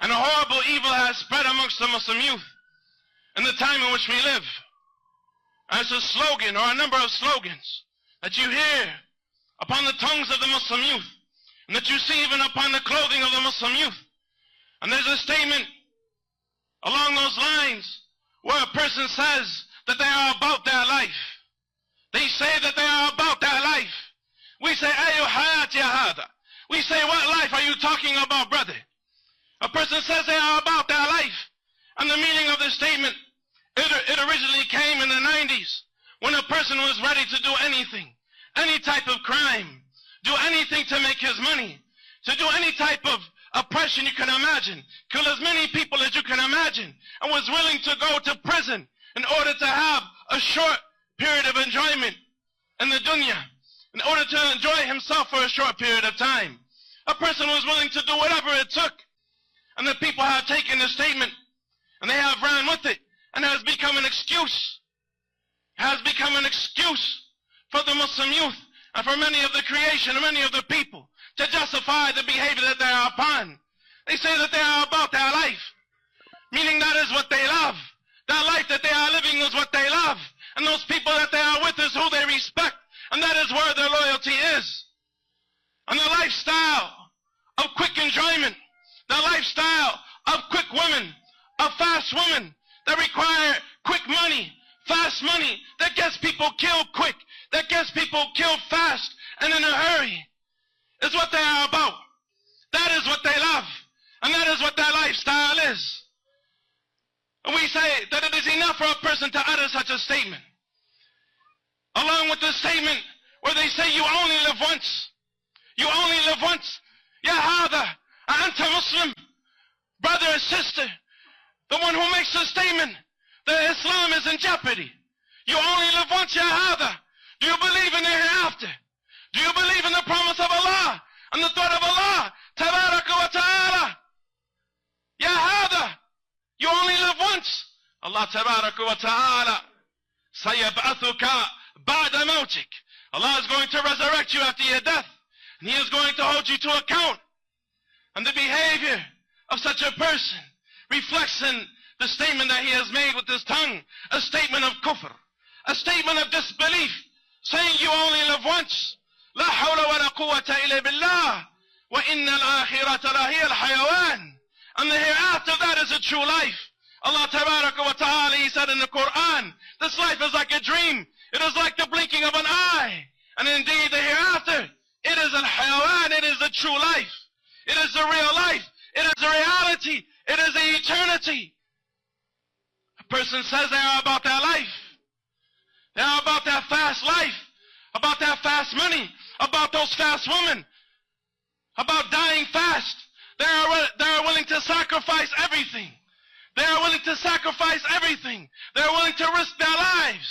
And a horrible evil has spread amongst the Muslim youth in the time in which we live. And it's a slogan or a number of slogans that you hear upon the tongues of the Muslim youth, and that you see even upon the clothing of the Muslim youth. And there's a statement along those lines where a person says that they are about their life. They say that they are about their life. We say, Ayu hayat ya hada. We say, what life are you talking about, brother? A person says they are about their life. And the meaning of this statement, it originally came in the 90s when a person was ready to do anything, any type of crime, do anything to make his money, to do any type of oppression you can imagine, kill as many people as you can imagine, and was willing to go to prison in order to have a short period of enjoyment in the dunya, in order to enjoy himself for a short period of time. A person was willing to do whatever it took. And the people have taken the statement and they have ran with it, and it has become an excuse. It has become an excuse for the Muslim youth and for many of the creation and many of the people to justify the behavior that they are upon. They say that they are about their life, meaning that is what they love. That life that they are living is what they love. And those people that they are with is who they respect. And that is where their loyalty is. And the lifestyle of quick enjoyment, the lifestyle of quick women, of fast women that require quick money, fast money, that gets people killed quick, that gets people killed fast and in a hurry, is what they are about. That is what they love. And that is what their lifestyle is. And we say that it is enough for a person to utter such a statement, along with the statement where they say you only live once. You only live once. Ya hada, anta Muslim, brother and sister, the one who makes the statement that Islam is in jeopardy. You only live once, ya hada. Do you believe in the hereafter? Do you believe in the promise of Allah and the thought of Allah, tabaraka wa ta'ala? Ya hada, you only live once. Allah tabaraka wa ta'ala, sayab'athuka ba'da mawtik. Allah is going to resurrect you after your death, and He is going to hold you to account. And the behavior of such a person reflects in the statement that he has made with his tongue, a statement of kufr, a statement of disbelief, saying you only live once. La hawla wa la quwwata illa billah, wa inna al-akhirata lahiya al-hayawan. And the hereafter, that is a true life. Allah tabaraka wa ta'ala, He said in the Quran, this life is like a dream. It is like the blinking of an eye. And indeed the hereafter, it is al-hayawan, it is the true life. It is the real life. It is the reality. It is the eternity. A person says they are about their life. They are about their fast life, about their fast money, about those fast women, about dying fast. They are willing to sacrifice everything. They are willing to sacrifice everything. They are willing to risk their lives